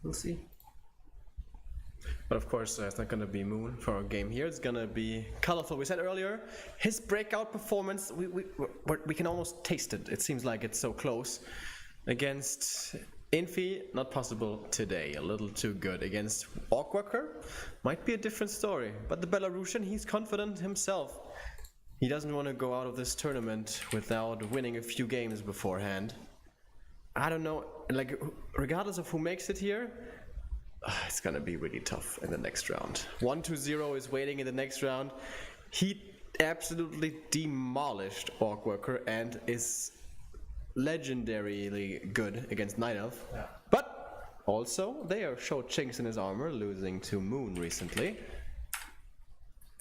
We'll see. But of course, it's not going to be Moon for our game here. It's going to be Colorful. We said earlier, his breakout performance, we can almost taste it. It seems like it's so close. Against Infi, not possible today. A little too good. Against OrcWorker, might be a different story. But the Belarusian, he's confident himself. He doesn't want to go out of this tournament without winning a few games beforehand. I don't know, like, regardless of who makes it here, it's gonna be really tough in the next round. 1-0 is waiting in the next round. He absolutely demolished OrcWorker and is legendarily good against Night Elf. Yeah. But also, they showed chinks in his armor, losing to Moon recently.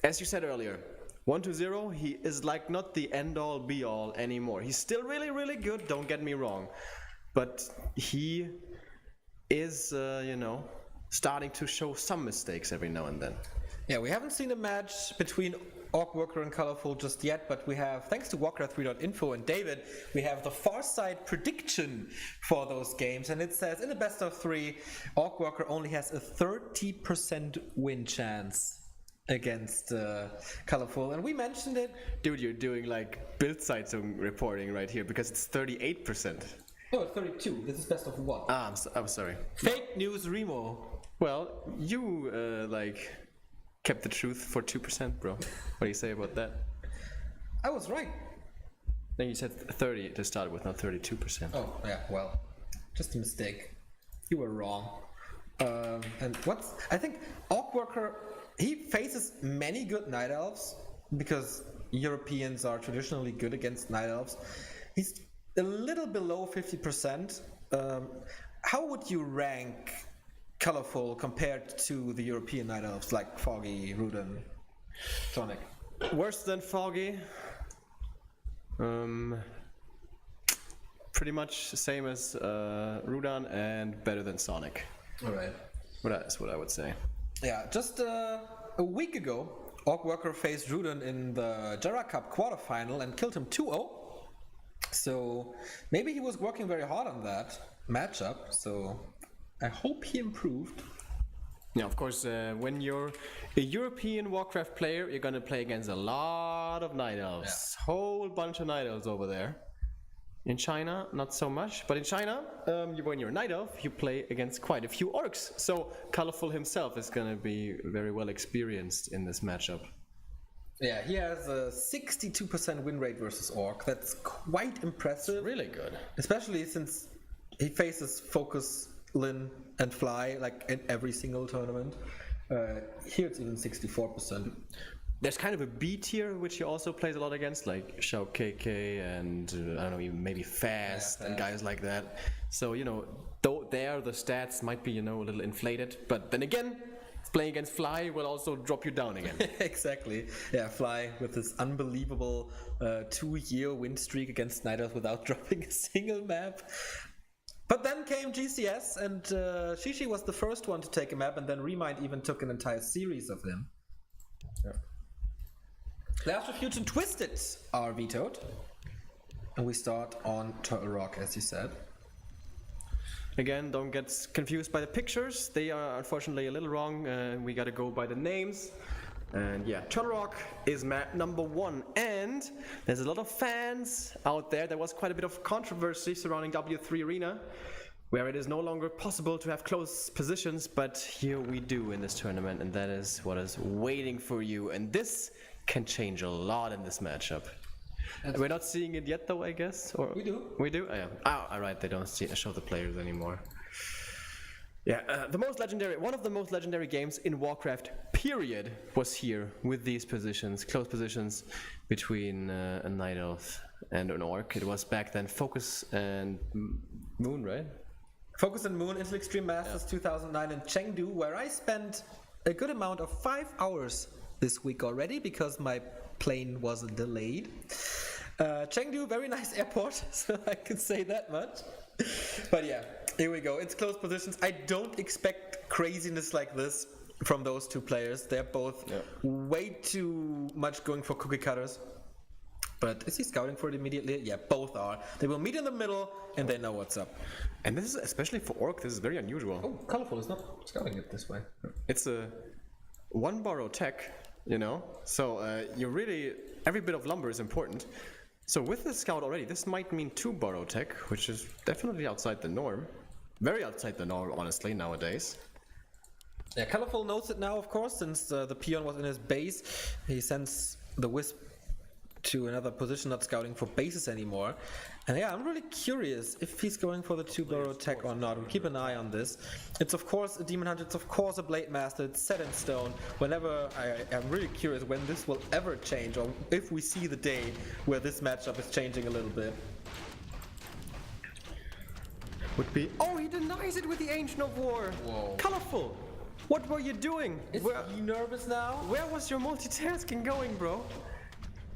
As you said earlier, 1-0, he is like not the end-all be-all anymore. He's still really, really good, don't get me wrong. But he is, starting to show some mistakes every now and then. Yeah, we haven't seen a match between OrcWorker and Colorful just yet, but we have, thanks to Warcraft3.info and David, we have the Farsight prediction for those games, and it says in the best of 3, OrcWorker only has a 30% win chance against Colorful, and we mentioned it. Dude, you're doing like Bild-Zeitung reporting right here, because it's 38%. No, it's 32. This is best of 1. I'm sorry. Fake news, Remo. Well, you kept the truth for 2%, bro. What do you say about that? I was right. No, you said 30 to start with, not 32%. Oh, yeah, well, just a mistake. You were wrong. And I think OrcWorker, he faces many good Night Elves, because Europeans are traditionally good against Night Elves. He's a little below 50%. How would you rank Colorful compared to the European Night Elves like Foggy, Rudin, Sonic? Worse than Foggy. Pretty much the same as Rudan, and better than Sonic. Alright. That's what I would say. Yeah, just a week ago, OrcWorker faced Rudin in the Jara Cup quarterfinal and killed him 2-0. So maybe he was working very hard on that matchup, so I hope he improved. Yeah, of course, when you're a European Warcraft player, you're gonna play against a lot of Night Elves. Yeah. Whole bunch of Night Elves over there. In China, not so much, but in China, when you're a Night Elf, you play against quite a few Orcs. So Colorful himself is gonna be very well experienced in this matchup. Yeah, he has a 62% win rate versus Orc. That's quite impressive. It's really good. Especially since he faces Focus, Lin, and Fly like in every single tournament. Here it's even 64%. There's kind of a B tier which he also plays a lot against, like Shao KK and I don't know, even maybe Fast and guys like that. So, though there the stats might be, a little inflated, but then again, playing against Fly will also drop you down again. Exactly. Yeah, Fly with this unbelievable 2-year win streak against Night Elves without dropping a single map. But then came GCS, and Shishi was the first one to take a map, and then Remind even took an entire series of them. Yeah. Last Refuge and Twisted are vetoed. And we start on Turtle Rock, as you said. Again, don't get confused by the pictures. They are unfortunately a little wrong. We gotta go by the names. And yeah, Turtle Rock is map number 1. And there's a lot of fans out there. There was quite a bit of controversy surrounding W3 Arena, where it is no longer possible to have close positions, but here we do in this tournament, and that is what is waiting for you. And this can change a lot in this matchup. We're not seeing it yet, though, I guess? Or we do. We do? Oh, yeah. Oh, all right, they don't show the players anymore. Yeah, one of the most legendary games in Warcraft, period, was here with these positions, close positions between a Night Elf and an Orc. It was back then Focus and Moon, right? Focus and Moon, Intel Extreme Masters 2009 in Chengdu, where I spent a good amount of 5 hours this week already because my plane was delayed. Chengdu, very nice airport, so I can say that much. But yeah, here we go. It's close positions. I don't expect craziness like this from those two players. They're both way too much going for cookie cutters. But is he scouting for it immediately? Yeah, both are. They will meet in the middle, and they know what's up. And this is, especially for Orc, this is very unusual. Oh, Colorful is not scouting it this way. It's a one borrow tech, you know? So you really, every bit of lumber is important. So with the scout already, this might mean 2 borrow tech, which is definitely outside the norm. Very outside the norm, honestly, nowadays. Yeah, Colorful knows it now, of course, since the peon was in his base. He sends the Wisp to another position, not scouting for bases anymore. And yeah, I'm really curious if he's going for the 2 burrow tech or not. We'll keep an eye on this. It's of course a Demon Hunter, it's of course a Blade Master, it's set in stone. Whenever I'm really curious when this will ever change, or if we see the day where this matchup is changing a little bit. Would be. Oh, he denies it with the Ancient of War. Whoa. Colorful. What were you doing? Is he nervous now? Where was your multitasking going, bro?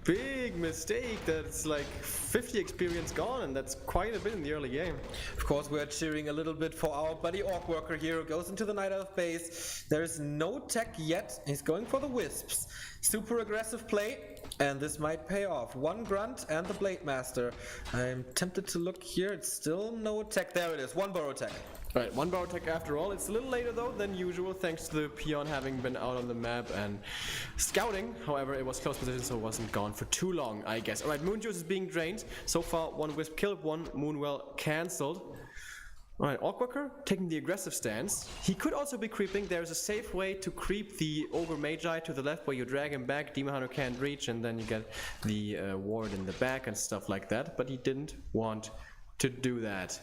Big mistake. That's like 50 experience gone, and that's quite a bit in the early game. Of course, we're cheering a little bit for our buddy OrcWorker here, who goes into the Night Elf base. There's no tech yet. He's going for the Wisps. Super aggressive play, and this might pay off. 1 Grunt and the Blade Master. I'm tempted to look here. It's still no tech. There it is. 1 Burrow tech. Right, 1 borrow tech after all. It's a little later though than usual, thanks to the peon having been out on the map and scouting. However, it was close position, so it wasn't gone for too long, I guess. Alright, Moon Juice is being drained. So far, 1 Wisp killed, 1 Moonwell cancelled. Alright, OrcWorker taking the aggressive stance. He could also be creeping. There's a safe way to creep the Ogre Magi to the left where you drag him back. Demon Hunter can't reach, and then you get the ward in the back and stuff like that. But he didn't want to do that.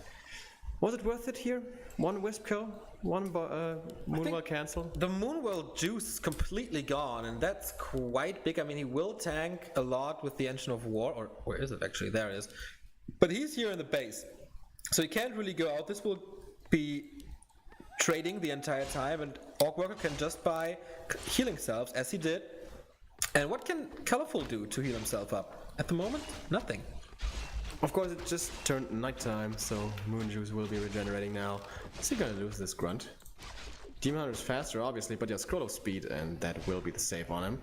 Was it worth it here? 1 Wisp kill, 1 Moonwell cancel? The Moonwell juice is completely gone, and that's quite big. I mean, he will tank a lot with the Engine of War, or where is it actually? There it is. But he's here in the base, so he can't really go out. This will be trading the entire time, and OrcWorker can just buy healing salves, as he did. And what can Colorful do to heal himself up? At the moment, nothing. Of course, it just turned nighttime, so Moon Juice will be regenerating now. Is he gonna lose this grunt? Demon Hunter is faster, obviously, but he has scroll of speed, and that will be the save on him.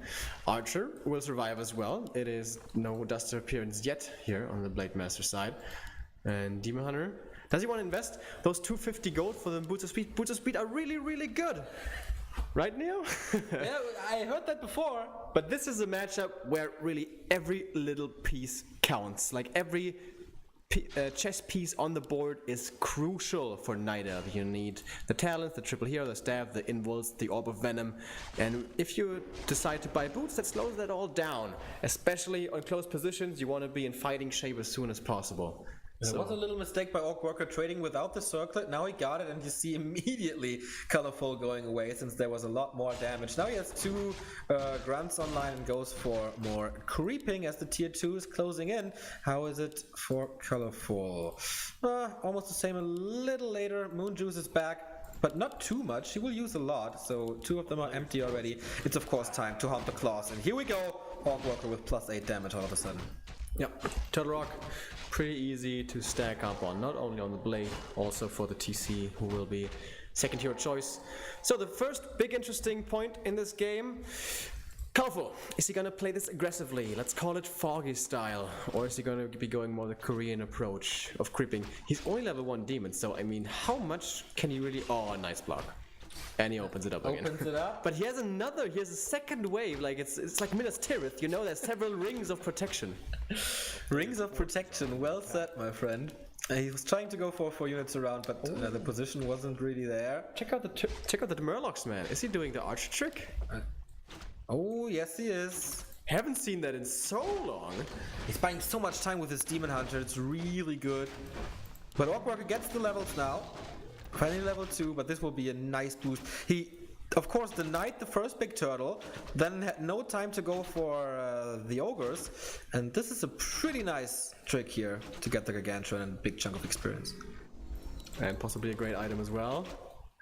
Archer will survive as well. It is no Duster appearance yet here on the Blade Master side. And Demon Hunter, does he want to invest those 250 gold for the Boots of Speed? Boots of Speed are really, really good. Right, Neo? Yeah, I heard that before. But this is a matchup where really every little piece counts. Like every chess piece on the board is crucial for Night Elf. You need the talents, the triple hero, the staff, the invulns, the orb of venom. And if you decide to buy boots, that slows that all down. Especially on close positions, you want to be in fighting shape as soon as possible. There was a little mistake by OrcWorker trading without the circlet. Now he got it, and you see immediately Colorful going away since there was a lot more damage. Now he has 2 grunts online and goes for more creeping as the tier 2 is closing in. How is it for Colorful? Almost the same a little later. Moon Juice is back, but not too much. He will use a lot, so 2 of them are empty already. It's of course time to hunt the claws, and here we go. OrcWorker with +8 damage all of a sudden. Yep, Turtle Rock, pretty easy to stack up on, not only on the blade, also for the TC, who will be second hero choice. So the first big interesting point in this game, Colorful, is he gonna play this aggressively? Let's call it Foggy style, or is he gonna be going more the Korean approach of creeping? He's only level 1 demon, so I mean, how much can he really? Oh, nice block. And he opens it up again. Opens it up. But he has a second wave, like it's like Minas Tirith, you know, there's several rings of protection. Rings of protection, well said, my friend. He was trying to go for 4 units around, but the position wasn't really there. Check out the Murlocs, man. Is he doing the archer trick? Oh, yes he is. Haven't seen that in so long. He's buying so much time with his Demon Hunter, it's really good. But OrcWorker gets the levels now. Finally level 2, but this will be a nice boost. He, of course, denied the first big turtle, then had no time to go for the ogres, and this is a pretty nice trick here to get the Gargantuan and a big chunk of experience. And possibly a great item as well.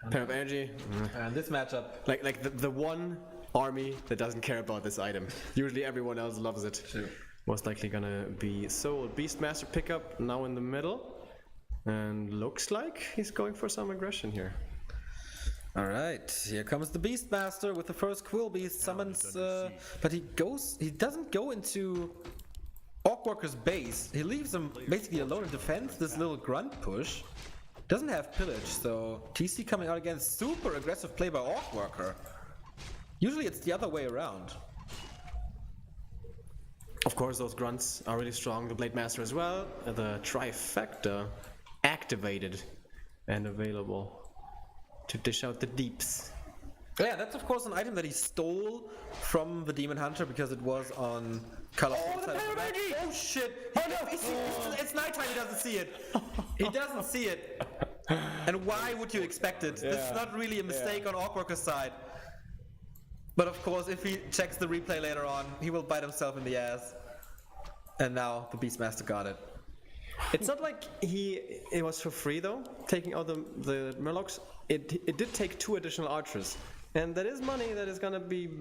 Pair of energy. And this matchup, like the one army that doesn't care about this item. Usually everyone else loves it. Sure. Most likely gonna be Soul Beastmaster pickup now in the middle. And looks like he's going for some aggression here. Alright, here comes the Beastmaster with the first Quill Beast, summons, but he doesn't go into OrcWorker's base. He leaves him basically alone in defense, this little grunt push. Doesn't have pillage, so TC coming out again. Super aggressive play by OrcWorker. Usually it's the other way around. Of course, those grunts are really strong. The Blade Master as well. The trifecta activated and available to dish out the deeps. Yeah, that's of course an item that he stole from the Demon Hunter because it was on colorful side of the map. Oh shit! Oh no! It's nighttime, he doesn't see it! He doesn't see it! And why would you expect it? This is not really a mistake on OrcWorker's side. But of course, if he checks the replay later on, he will bite himself in the ass. And now the Beastmaster got it. It's not like it was for free though, taking out the Murlocs. It did take 2 additional archers. And that is money that is gonna be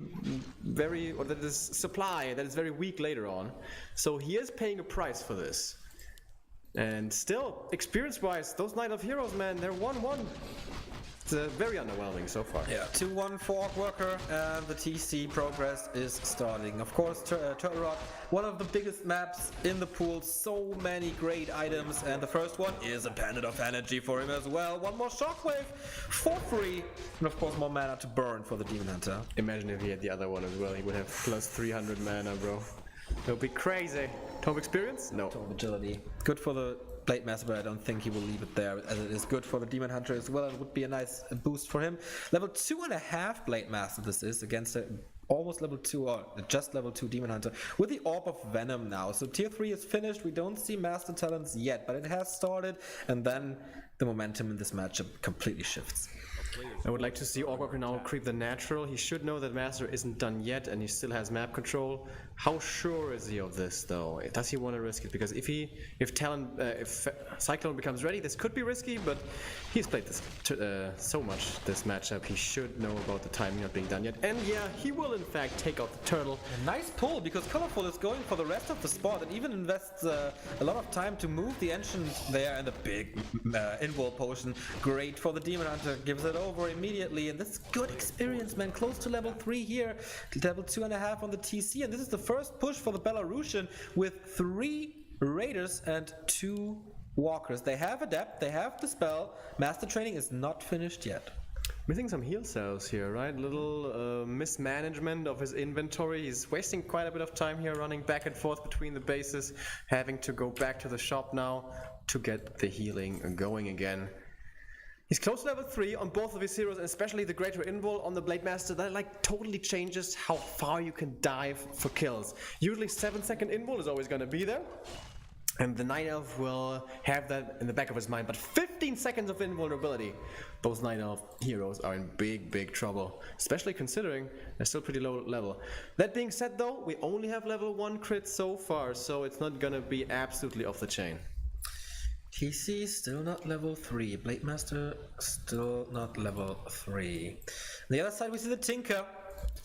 that is supply that is very weak later on. So he is paying a price for this. And still, experience-wise, those Knight of Heroes, man, they're 1-1. It's very underwhelming so far. Yeah, 2-1 for OrcWorker, and the TC progress is starting. Of course, Turtle Rock, one of the biggest maps in the pool, so many great items, and the first one is a Pendant of Energy for him as well. One more Shockwave for free, and of course more mana to burn for the Demon Hunter. Imagine if he had the other one as well, he would have plus 300 mana, bro. It would be crazy. Tome experience? No. Tome agility. Good for the Blade Master, but I don't think he will leave it there, as it is good for the Demon Hunter as well. It would be a nice boost for him. Level 2.5 Blade Master this is, against a almost level 2 or just level 2 Demon Hunter with the Orb of Venom now. So tier 3 is finished. We don't see Master Talents yet, but it has started, and then the momentum in this matchup completely shifts. I would like to see OrcWorker now creep the natural. He should know that Master isn't done yet and he still has map control. How sure is he of this though? Does he want to risk it? Because if Cyclone becomes ready, this could be risky, but he's played this so much this matchup. He should know about the timing not being done yet. And yeah, he will in fact take out the turtle. A nice pull, because Colorful is going for the rest of the spot and even invests a lot of time to move the Ancient there, and a big invul potion. Great for the Demon Hunter, gives it over immediately, and this is good experience, man. Close to level 3 here, level 2.5 on the TC, and this is the first push for the Belarusian with 3 Raiders and 2 Walkers. They have Adept, they have the spell. Master Training is not finished yet. Missing some heal cells here, right? Little mismanagement of his inventory. He's wasting quite a bit of time here running back and forth between the bases, having to go back to the shop now to get the healing going again. He's close to level 3 on both of his heroes, and especially the Greater Invul on the Blade Master. That like totally changes how far you can dive for kills. Usually 7-second Invul is always going to be there, and the Night Elf will have that in the back of his mind. But 15 seconds of invulnerability, those Night Elf heroes are in big trouble, especially considering they're still pretty low level. That being said though, we only have level 1 crit so far, so it's not gonna be absolutely off the chain. TC still not level 3. Blade Master still not level 3. On the other side we see the Tinker.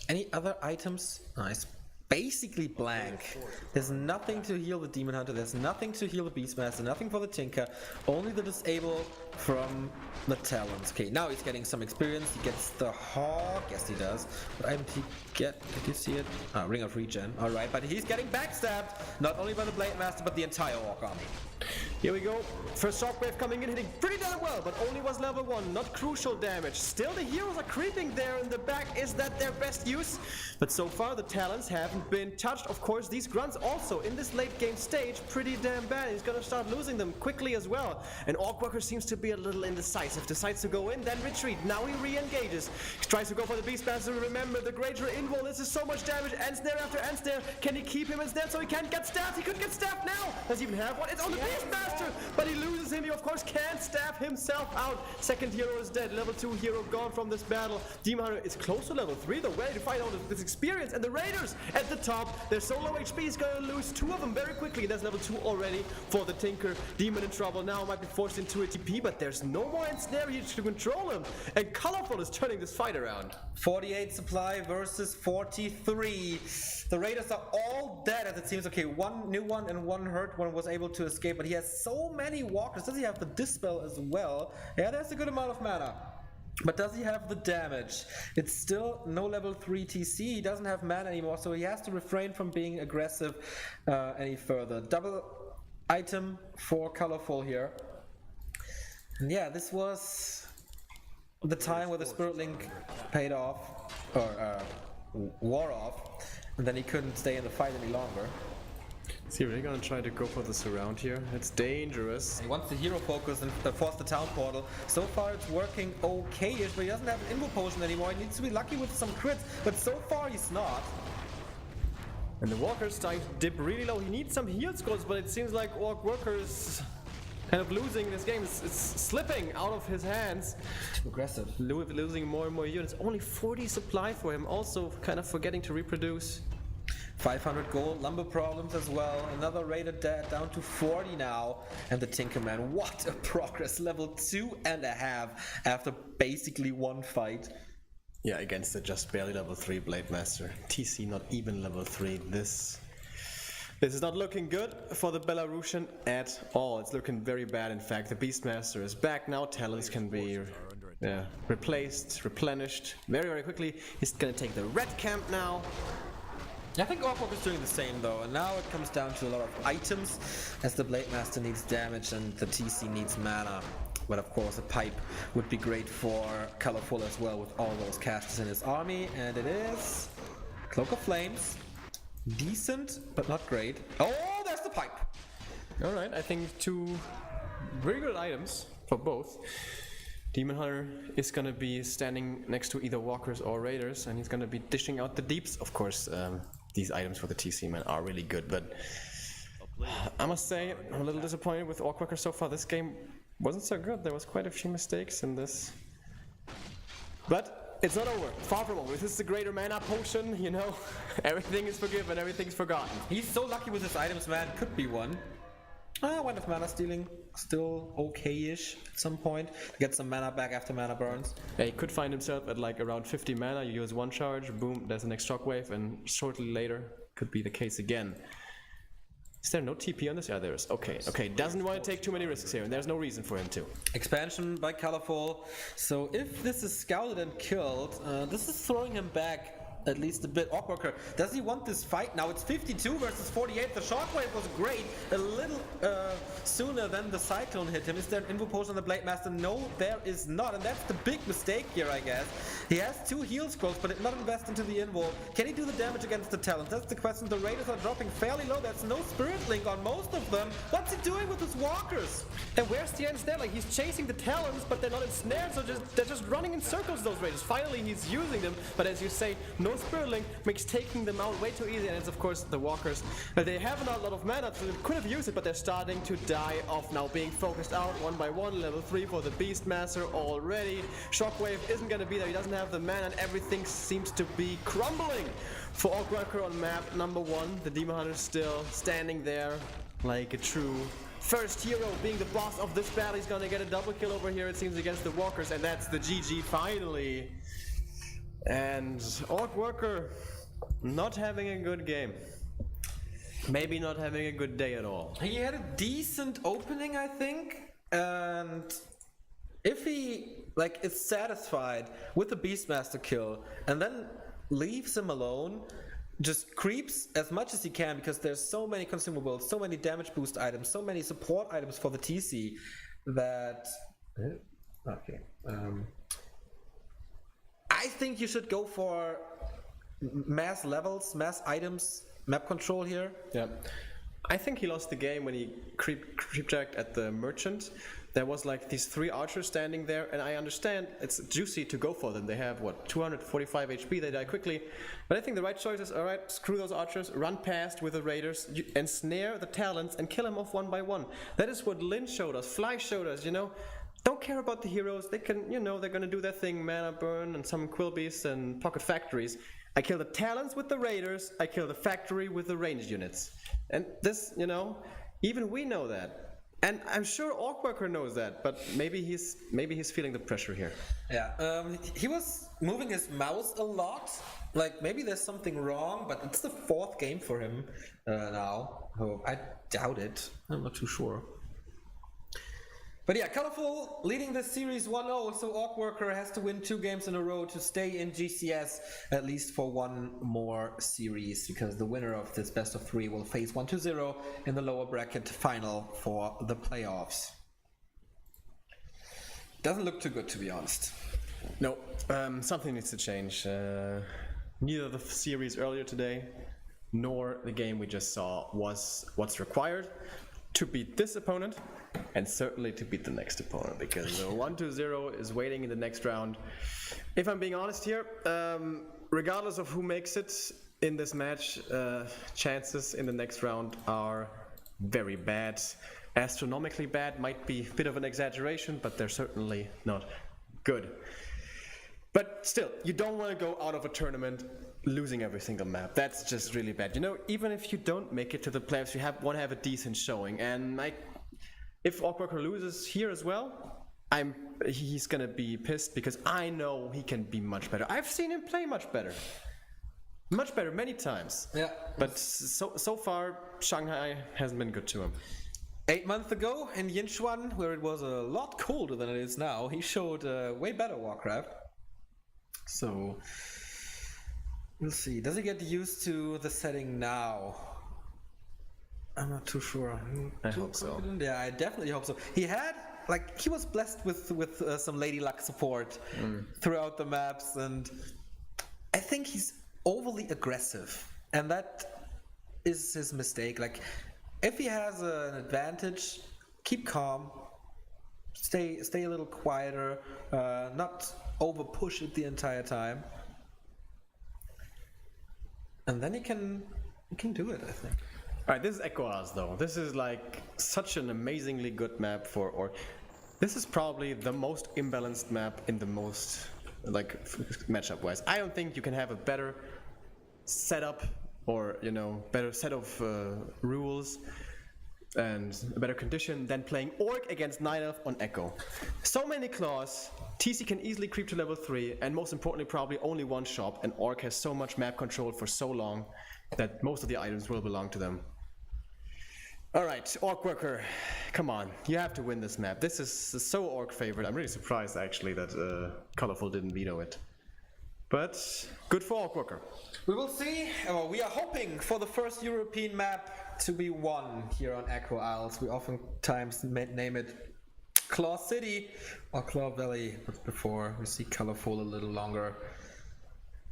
Any other items? Nice. Basically blank. There's nothing to heal the Demon Hunter, there's nothing to heal the Beastmaster, nothing for the Tinker, only the disable from the Talons. Okay, now he's getting some experience, he gets the Hawk, yes he does. What item did he get? Did you see it? Ah, Ring of Regen, alright, but he's getting backstabbed, not only by the Blade Master, but the entire Orc army. Here we go. First Shockwave coming in, hitting pretty damn well, but only was level 1, not crucial damage. Still the heroes are creeping there in the back. Is that their best use? But so far the Talons haven't been touched. Of course, these grunts also in this late game stage pretty damn bad. He's gonna start losing them quickly as well. And OrcWorker seems to be a little indecisive. Decides to go in, then retreat. Now he re-engages. Tries to go for the Beastmaster. Remember, the Greater Invul, this is so much damage. Ensnare after Ensnare. Can he keep him ensnared so he can't get stabbed? He could get stabbed now. Does he even have one? It's on the Beastmaster! But he loses him. He of course can't stab himself out. Second hero is dead. Level 2 hero gone from this battle. Demon Hunter is close to level 3 though. Ready to fight out this experience. And the Raiders at the top. They're so low HP. He's gonna lose 2 of them very quickly. That's level 2 already for the Tinker. Demon in trouble now. Might be forced into a TP, but there's no more ensnare here to control him. And Colorful is turning this fight around. 48 supply versus 43. The Raiders are all dead as it seems. Okay, one new one and one hurt one was able to escape, but he has so many walkers. Does he have the Dispel as well? Yeah, there's a good amount of mana. But does he have the damage? It's still no level 3 TC, he doesn't have mana anymore, so he has to refrain from being aggressive any further. Double item for Colorful here. And yeah, this was the time where the Spirit Link paid off, or wore off, and then he couldn't stay in the fight any longer. Is he really gonna try to go for the surround here? It's dangerous. He wants the hero focus and force the town portal. So far it's working okay-ish, but he doesn't have an Invo Potion anymore. He needs to be lucky with some crits, but so far he's not. And the Walker's starting to dip really low. He needs some heal scrolls, but it seems like OrcWorker is kind of losing this game. It's slipping out of his hands. Too aggressive. Losing more and more units. Only 40 supply for him, also kind of forgetting to reproduce. 500 gold, lumber problems as well. Another rated dead down to 40 now. And the Tinkerman, what a progress. Level 2.5 after basically one fight. Yeah, against the just barely level 3 Blade Master. TC not even level 3. This is not looking good for the Belarusian at all. It's looking very bad, in fact. The Beastmaster is back now. Talents can be replaced, replenished very, very quickly. He's gonna take the red camp now. I think OrcWorker is doing the same though, and now it comes down to a lot of items, as the Blade Master needs damage and the TC needs mana. But of course a pipe would be great for Colorful as well, with all those casters in his army, and it is Cloak of Flames. Decent, but not great. Oh, there's the pipe! Alright, I think two very good items for both. Demon Hunter is gonna be standing next to either walkers or raiders, and he's gonna be dishing out the deeps. Of course, these items for the TC man are really good, but I must say I'm a little disappointed with OrcWorker so far. This game wasn't so good. There was quite a few mistakes in this, but it's not over. Far from over. This is the greater mana potion, you know. Everything is forgiven, everything's forgotten. He's so lucky with his items, man. Could be one. One of mana stealing, still okay-ish at some point. Get some mana back after mana burns. Yeah, he could find himself at like around 50 mana. You use one charge, boom, there's the next shockwave, and shortly later could be the case again. Is there no TP on this? Yeah, there is. Okay, doesn't want to take too many risks here, and there's no reason for him to. Expansion by Colorful. So if this is scouted and killed, this is throwing him back at least a bit. OrcWorker, does he want this fight now? It's 52 versus 48. The shockwave was great, a little sooner than the cyclone hit him. Is there an Invo Potion on the Blade Master? No, there is not, and that's the big mistake here, I guess. He has 2 heal scrolls, but not invest into the Invo. Can he do the damage against the Talent? That's the question. The Raiders are dropping fairly low. There's no Spirit Link on most of them. What's he doing with his walkers? And where's the ensnare? Like, he's chasing the Talons, but they're not ensnared, so they're just running in circles, those Raiders. Finally, he's using them, but as you say, no Spirit Link makes taking them out way too easy, and it's of course the walkers. But they have not a lot of mana, so they could have used it, but they're starting to die off now, being focused out one by one. Level 3 for the Beastmaster already. Shockwave isn't gonna be there, he doesn't have the mana, and everything seems to be crumbling for OrcWorker on map number 1. The Demon Hunter still standing there like a true first hero, being the boss of this battle. He's gonna get a double kill over here, it seems, against the walkers, and that's the GG finally. And OrcWorker not having a good game. Maybe not having a good day at all. He had a decent opening, I think, and if he is satisfied with the Beastmaster kill and then leaves him alone, just creeps as much as he can, because there's so many consumables, so many damage boost items, so many support items for the TC that I think you should go for mass levels, mass items, map control here. Yeah, I think he lost the game when he creep-jacked at the merchant. There was like these 3 archers standing there, and I understand it's juicy to go for them. They have, what, 245 HP, they die quickly. But I think the right choice is, alright, screw those archers, run past with the raiders, ensnare the Talons, and kill them off one by one. That is what Lin showed us, Fly showed us, you know. Don't care about the heroes, they can, you know, they're gonna do their thing, mana burn and some quill beasts and pocket factories. I kill the Talons with the raiders, I kill the factory with the ranged units. And this, you know, even we know that. And I'm sure OrcWorker knows that, but maybe he's feeling the pressure here. Yeah, he was moving his mouse a lot. Like, maybe there's something wrong, but it's the 4th game for him now. Oh, I doubt it. I'm not too sure. But yeah, Colorful leading this series 1-0, so OrcWorker has to win 2 games in a row to stay in GCS at least for one more series, because the winner of this best of 3 will face 1-0 in the lower bracket final for the playoffs. Doesn't look too good, to be honest. No, something needs to change. Neither the series earlier today nor the game we just saw was what's required to beat this opponent, and certainly to beat the next opponent, because 1-0 is waiting in the next round. If I'm being honest here, regardless of who makes it in this match, chances in the next round are very bad. Astronomically bad might be a bit of an exaggeration, but they're certainly not good. But still, you don't want to go out of a tournament losing every single map. That's just really bad. You know, even if you don't make it to the playoffs, you want to have a decent showing. And if OrcWorker loses here as well, he's gonna be pissed, because I know he can be much better. I've seen him play much better many times. Yeah. But so far, Shanghai hasn't been good to him. 8 months ago in Yinchuan, where it was a lot colder than it is now, he showed way better Warcraft. So we'll see. Does he get used to the setting now? I'm not too sure. I hope so. Yeah, I definitely hope so. He was blessed with some lady luck support throughout the maps, and I think he's overly aggressive, and that is his mistake. Like, if he has an advantage, keep calm, stay a little quieter, not over push it the entire time, and then he can do it, I think. Alright, this is Echoas though. This is like such an amazingly good map for Orc. This is probably the most imbalanced map in the most, like, matchup wise. I don't think you can have a better setup, or, you know, better set of rules and a better condition than playing Orc against Night Elf on Echo. So many claws, TC can easily creep to level 3, and most importantly probably only one shop, and Orc has so much map control for so long that most of the items will belong to them. Alright, OrcWorker, come on, you have to win this map. This is so Orc favorite. I'm really surprised actually that Colorful didn't veto it. But good for OrcWorker. We will see. We are hoping for the first European map to be won here on Echo Isles. We oftentimes name it Claw City or Claw Valley, but before we see Colorful a little longer,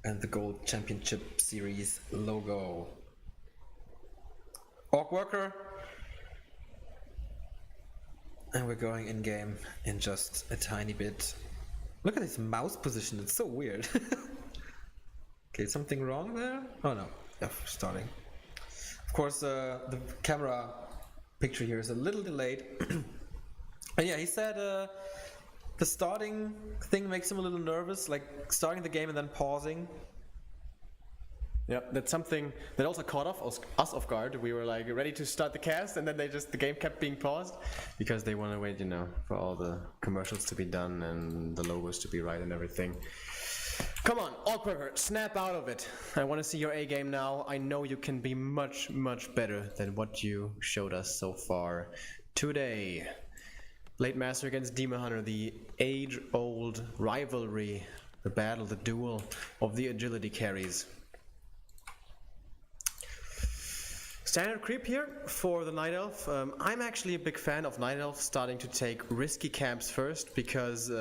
and the Gold Championship Series logo. OrcWorker, and we're going in game in just a tiny bit. Look at his mouse position, it's so weird. Okay, something wrong there? Oh no, yeah, starting. Of course, the camera picture here is a little delayed. And yeah, he said the starting thing makes him a little nervous, like starting the game and then pausing. Yeah, that's something that also caught us off guard. We were like ready to start the cast, and then the game kept being paused because they want to wait, you know, for all the commercials to be done and the logos to be right and everything. Come on, OrcWorker, snap out of it. I want to see your A game now. I know you can be much, much better than what you showed us so far today. Late Master against Demon Hunter, the age-old rivalry, the battle, the duel of the agility carries. Standard creep here for the Night Elf. I'm actually a big fan of Night Elf starting to take risky camps first, because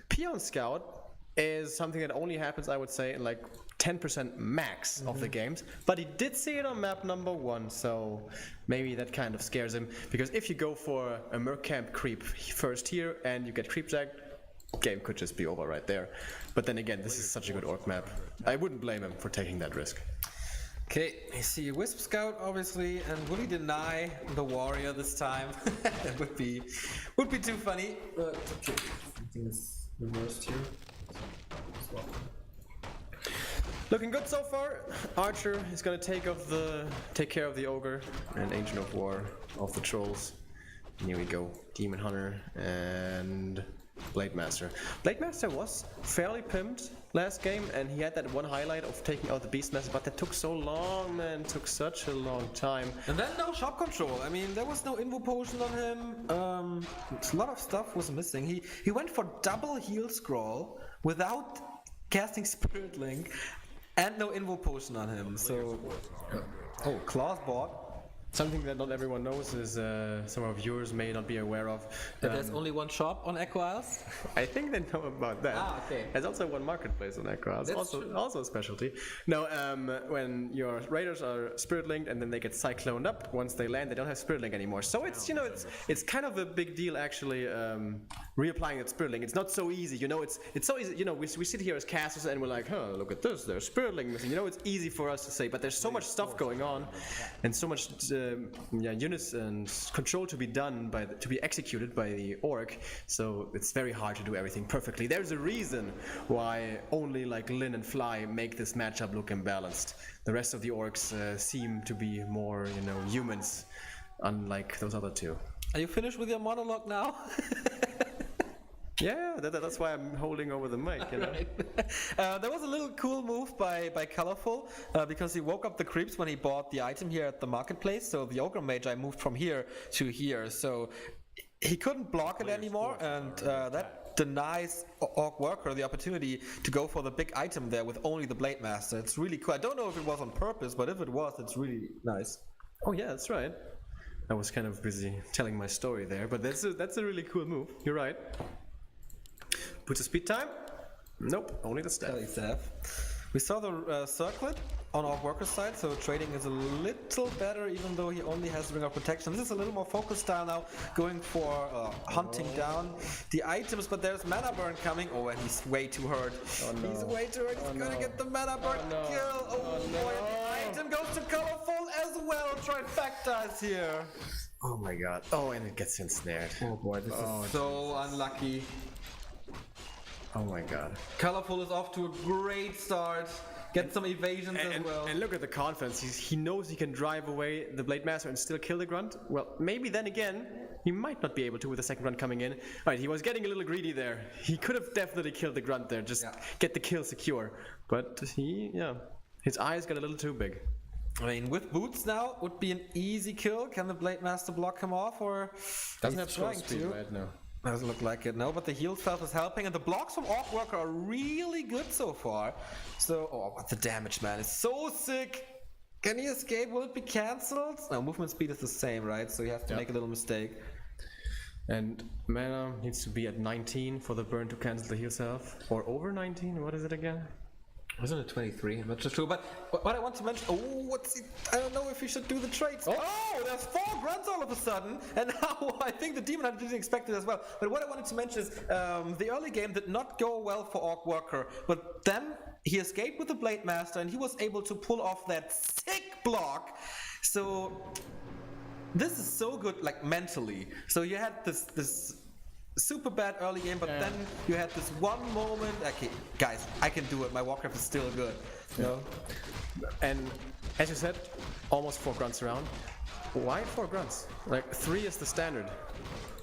Peon Scout is something that only happens, I would say, in like 10% max of the games, but he did see it on map number 1, so maybe that kind of scares him, because if you go for a Merc Camp creep first here and you get creep jacked, game could just be over right there. But then again, this is such a good Orc map. I wouldn't blame him for taking that risk. Okay, you see Wisp Scout obviously, and will he deny the Warrior this time? That would be too funny. But okay, something is reversed here. Looking good so far. Archer is gonna take care of the Ogre, and Ancient of War of the Trolls. And here we go, Demon Hunter, and Blade Master. Blade Master was fairly pimped last game, and he had that one highlight of taking out the Beastmaster, but that took so long, man. Took such a long time. And then no shop control. I mean, there was no invo potion on him. A lot of stuff was missing. He went for double heal scroll without casting Spirit Link, and no invo potion on him. So, oh, Claws bought. Something that not everyone knows is some of our viewers may not be aware of. There's only one shop on Equiles. I think they know about that. Ah, okay. There's also one marketplace on Equiles. Also a specialty. No, when your raiders are spirit linked and then they get cycloned up, once they land, they don't have spirit link anymore. So it's it's kind of a big deal actually reapplying that spirit link. It's not so easy. It's so easy. We sit here as casters and we're like, look at this. There's spirit link missing. It's easy for us to say, but there's so much stuff going on, and so much. Units and control to be done to be executed by the orc, so it's very hard to do everything perfectly. There's a reason why only like Lin and Fly make this matchup look imbalanced. The rest of the orcs seem to be more, humans, unlike those other two. Are you finished with your monologue now? Yeah, that's why I'm holding over the mic. Right. There was a little cool move by Colorful because he woke up the creeps when he bought the item here at the marketplace. So the Ogre Magi moved from here to here, so he couldn't block it anymore, and that denies OrcWorker the opportunity to go for the big item there with only the Blade Master. It's really cool. I don't know if it was on purpose, but if it was, it's really nice. Oh yeah, that's right. I was kind of busy telling my story there, but that's a really cool move. You're right. Put the speed time? Nope, only the staff. We saw the circlet on OrcWorker's side, so trading is a little better even though he only has Ring of Protection. This is a little more focused style now, going for hunting down the items, but there's mana burn coming. Oh, and he's way too hurt. Oh, no. He's way too hurt. He's gonna get the mana burn kill. Oh, boy, the item goes to Colorful as well. Trifecta is here. Oh my god. Oh, and it gets ensnared. Oh boy, this is so unlucky. Oh my god. Colorful is off to a great start. Get some evasions as well. And look at the confidence. He knows he can drive away the Blade Master and still kill the Grunt. Well, maybe then again, he might not be able to with the second Grunt coming in. Alright, he was getting a little greedy there. He could have definitely killed the Grunt there, just get the kill secure. But his eyes got a little too big. I mean, with boots now, would be an easy kill. Can the Blade Master block him off, or doesn't have trying speed right now? Doesn't look like it, no, but the heal stuff is helping, and the blocks from OrcWorker are really good so far. So, but the damage, man, is so sick. Can he escape? Will it be cancelled? No, movement speed is the same, right? So you have to make a little mistake. And mana needs to be at 19 for the burn to cancel the heal self. Or over 19, what is it again? Wasn't it 23? I'm not so sure, but what I want to mention, I don't know if we should do the trades. Oh, there's 4 grunts all of a sudden, and now I think the Demon Hunter didn't expect it as well. But what I wanted to mention is, the early game did not go well for OrcWorker, but then he escaped with the Blade Master, and he was able to pull off that sick block. So, this is so good, like, mentally. So you had this super bad early game, but then you had this one moment. Okay, guys, I can do it. My Warcraft is still good. And as you said, almost 4 grunts around. Why 4 grunts? Like 3 is the standard.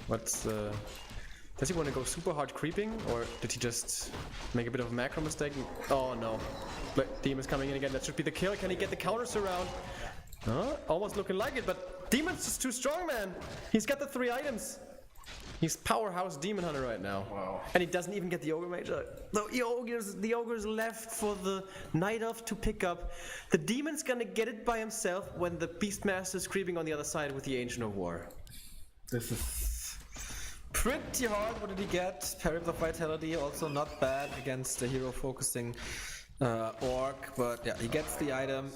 Does he want to go super hard creeping, or did he just make a bit of a macro mistake? Oh no, Demon's coming in again. That should be the kill. Can he get the counters around? Almost looking like it, but Demon's just too strong, man. He's got the 3 items. He's powerhouse Demon Hunter right now. Wow. And he doesn't even get the Ogre Mage. The Ogre's left for the Night Elf to pick up. The Demon's gonna get it by himself when the Beastmaster's creeping on the other side with the Ancient of War. This is pretty hard. What did he get? Parents of Vitality, also not bad against the hero focusing Orc, but yeah, he gets the item.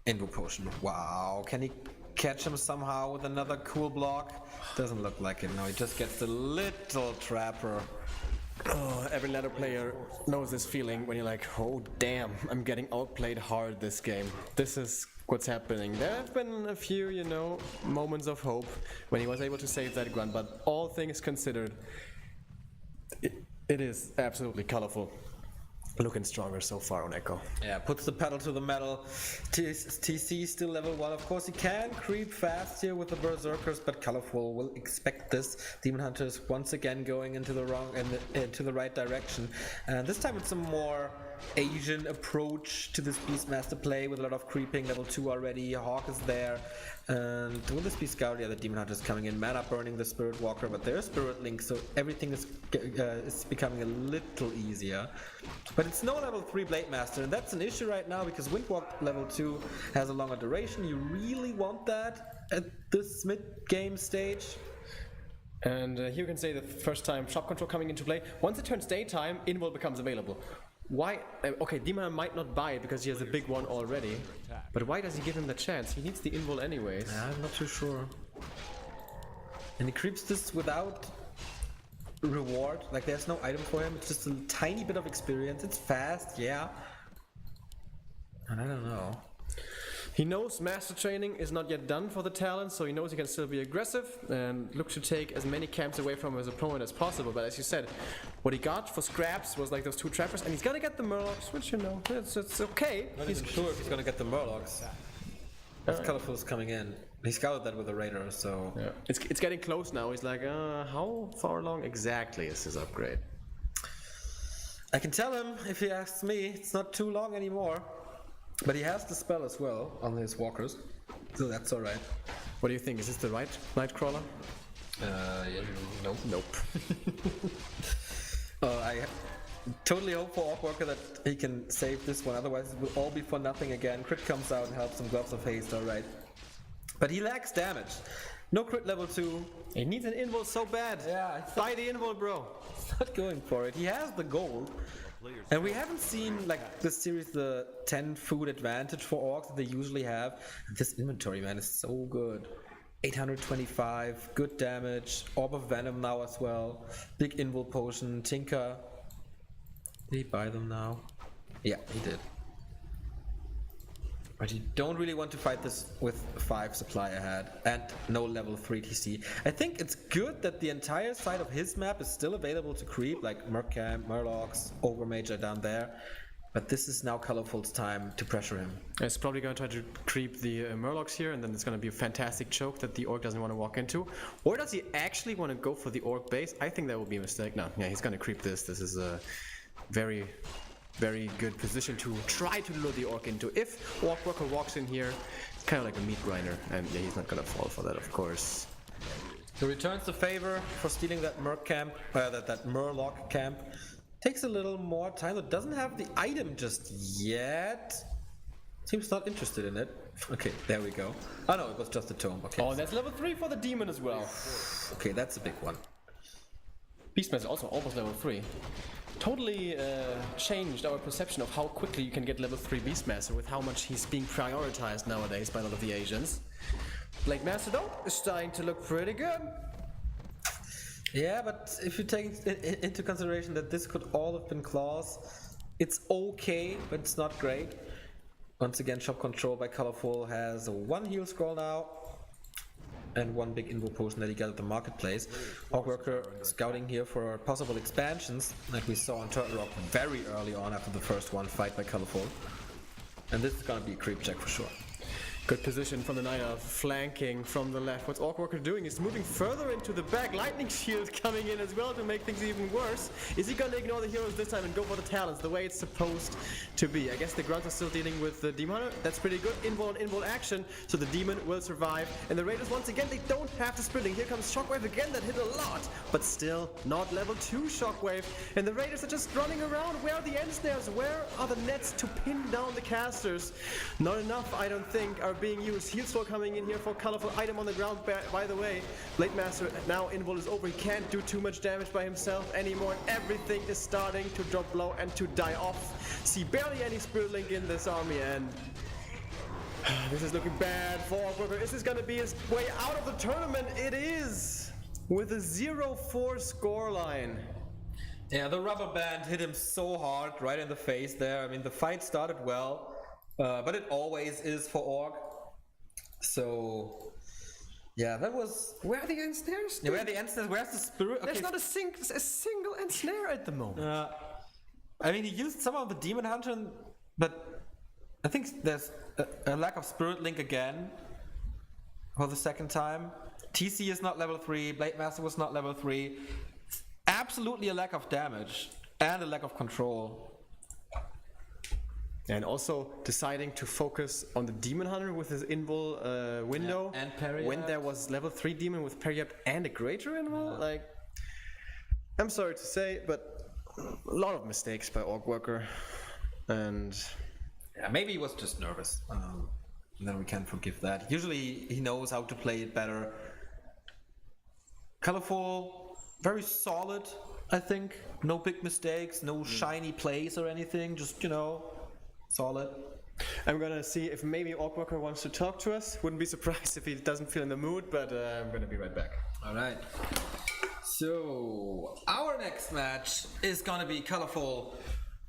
Invo Potion. Wow. Can he catch him somehow with another cool block? Doesn't look like it. No, he just gets a little trapper. Oh, every ladder player knows this feeling when you're like, oh damn, I'm getting outplayed hard this game. This is what's happening. There have been a few, moments of hope when he was able to save that grunt, but all things considered, it is absolutely colorful. Looking stronger so far on Echo. Yeah, puts the pedal to the metal. TC still level 1. Of course, he can creep fast here with the Berserkers, but Colorful will expect this. Demon Hunters once again going into the into the right direction. And this time it's a more Asian approach to this Beastmaster play with a lot of creeping. Level 2 already. Hawk is there. And will this be scouted? Yeah, the Demon Hunters coming in. Mana burning the Spirit Walker, but there's Spirit Link, so everything is becoming a little easier. But it's no level 3 Blade Master, and that's an issue right now because Windwalk level 2 has a longer duration. You really want that at this mid-game stage? And here you can say the first time shop control coming into play. Once it turns daytime, Invul becomes available. Why? Okay, Demon might not buy it because he has a big one already. But why does he give him the chance? He needs the Invul anyways. I'm not too sure. And he creeps this without reward. Like there's no item for him. It's just a tiny bit of experience. It's fast, yeah. And I don't know. He knows master training is not yet done for the talent, so he knows he can still be aggressive and look to take as many camps away from his opponent as possible. But as you said, what he got for scraps was like those 2 trappers, and he's gonna get the Murlocs, which it's okay. Not even sure if he's gonna get the Murlocs. That's Colorful is coming in. He scouted that with the Raider, so yeah. It's getting close now. He's like, how far along exactly is his upgrade? I can tell him if he asks me. It's not too long anymore. But he has the spell as well on his walkers, so that's alright. What do you think? Is this the right Nightcrawler? Yeah, nope. Nope. I totally hope for OrcWorker that he can save this one, otherwise it will all be for nothing again. Crit comes out and helps him, Gloves of Haste, alright. But he lacks damage. No crit level 2. He needs an invul so bad. Yeah, buy the invul, bro. He's not going for it. He has the gold. And we haven't seen, like, this series, the 10 food advantage for orcs that they usually have. This inventory, man, is so good. 825, good damage, Orb of Venom now as well, big Invul Potion, Tinker. Did he buy them now? Yeah, he did. But you don't really want to fight this with 5 supply ahead and no level 3 TC. I think it's good that the entire side of his map is still available to creep, like Mercamp, Murlocs, Overmage are down there. But this is now Colorful's time to pressure him. It's probably going to try to creep the Murlocs here, and then it's going to be a fantastic choke that the Orc doesn't want to walk into. Or does he actually want to go for the Orc base? I think that would be a mistake. No, yeah, he's going to creep this. This is a very good position to try to lure the Orc into. If OrcWorker walks in here, it's kind of like a meat grinder, and yeah, he's not gonna fall for that, of course. He returns the favor for stealing that Mercamp, that Murloc camp. Takes a little more time. It doesn't have the item just yet. Seems not interested in it. Okay, there we go. Oh no, it was just a tome. Okay. Oh, that's level 3 for the demon as well. Okay, that's a big one. Beastmaster also almost level 3. Totally changed our perception of how quickly you can get level 3 Beastmaster with how much he's being prioritized nowadays by a lot of the Asians. Blade Master though is starting to look pretty good. Yeah, but if you take into consideration that this could all have been claws, it's okay, but it's not great. Once again, shop control by Colorful has a 1 heal scroll now. And 1 big invul potion that he got at the marketplace. OrcWorker scouting here for possible expansions, like we saw on Turtle Rock very early on after the first one fight by Colorful. And this is gonna be a creep check for sure. Good position from the Night Elf, flanking from the left. What's OrcWorker doing is moving further into the back. Lightning Shield coming in as well to make things even worse. Is he gonna ignore the heroes this time and go for the talents the way it's supposed to be? I guess the grunts are still dealing with the Demon Hunter. That's pretty good. Invul and invul action, so the Demon will survive. And the Raiders, once again, they don't have the splitting. Here comes Shockwave again, that hit a lot, but still not level 2 Shockwave. And the Raiders are just running around. Where are the end snares? Where are the nets to pin down the casters? Not enough, I don't think, are being used. Heal Scroll coming in here for Colorful. Item on the ground, by the way. Blade Master, now invul is over. He can't do too much damage by himself anymore. Everything is starting to drop low and to die off. See barely any Spirit Link in this army, and this is looking bad for OrcWorker. Is this gonna be his way out of the tournament? It is! With a 0-4 scoreline. Yeah, the rubber band hit him so hard right in the face there. I mean, the fight started well, but it always is for Orc. So, yeah, that was... Where are the ensnares? Yeah, where are the ensnares? Where's the spirit? There's not a single ensnare at the moment. I mean, he used some of the Demon Hunter, but I think there's a lack of Spirit Link again for the second time. TC is not level 3, Blade Master was not level 3. Absolutely a lack of damage and a lack of control. And also deciding to focus on the Demon Hunter with his invul window. Yeah, and Periapt. When there was level 3 Demon with Periapt and a Greater invul. Like, I'm sorry to say, but a lot of mistakes by OrcWorker. And yeah, maybe he was just nervous. Then we can forgive that. Usually he knows how to play it better. Colorful, very solid, I think. No big mistakes, no shiny plays or anything. Just, solid. I'm gonna see if maybe OrcWorker wants to talk to us. Wouldn't be surprised if he doesn't feel in the mood, but I'm gonna be right back. All right. So our next match is gonna be Colorful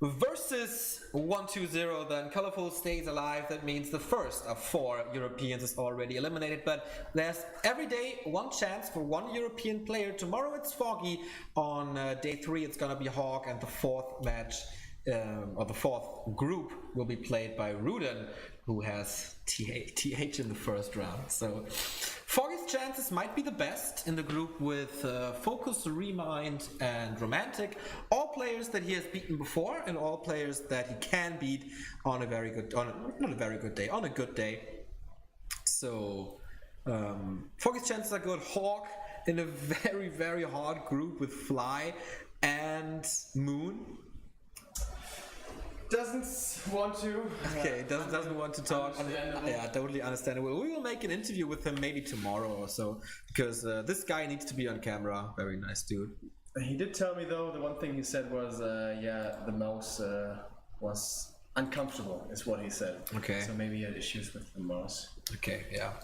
versus 120. Then Colorful stays alive. That means the first of 4 Europeans is already eliminated. But there's every day one chance for one European player. Tomorrow it's Foggy. On day 3 it's gonna be Hawk, and the 4th match. Or the 4th group will be played by Ruden, who has TH in the first round. So Foggy's chances might be the best in the group with Focus, Remind, and Romantic. All players that he has beaten before, and all players that he can beat on a very good, not a very good day, on a good day. So Foggy's chances are good. Hawk in a very, very hard group with Fly and Moon. Doesn't want to. Okay, doesn't want to talk. Yeah, totally understandable. We will make an interview with him maybe tomorrow or so, because this guy needs to be on camera. Very nice dude. He did tell me though, the one thing he said was, the mouse was uncomfortable, is what he said. Okay. So maybe he had issues with the mouse. Okay, yeah.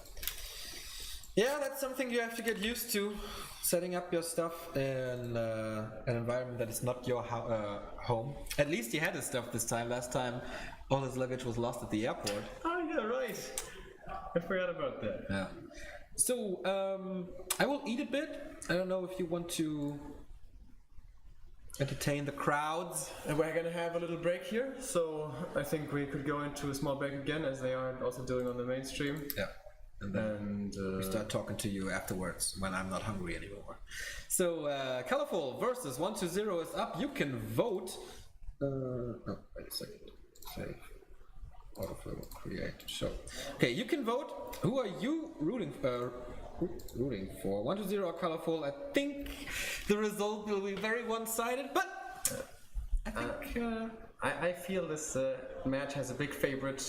Yeah, that's something you have to get used to. Setting up your stuff in an environment that is not your home. At least he had his stuff this time. Last time, all his luggage was lost at the airport. Oh yeah, right. I forgot about that. Yeah. So, I will eat a bit. I don't know if you want to entertain the crowds. And we're gonna have a little break here, so I think we could go into a small break again, as they are also doing on the mainstream. Yeah. And then we start talking to you afterwards when I'm not hungry anymore. So, Colorful versus 120 is up. You can vote. Wait a second. Save. Autofill. Create. Show. Okay, you can vote. Who are you rooting for? 120 or Colorful? I think the result will be very one-sided, but I think I feel this match has a big favorite.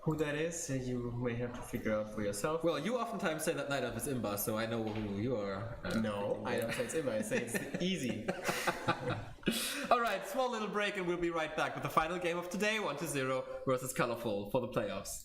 Who that is, you may have to figure out for yourself. Well, you oftentimes say that Night Elf is Imba, so I know who you are. No, I don't say it's Imba, I say it's easy. Alright, small little break and we'll be right back with the final game of today, 120 versus Colorful for the playoffs.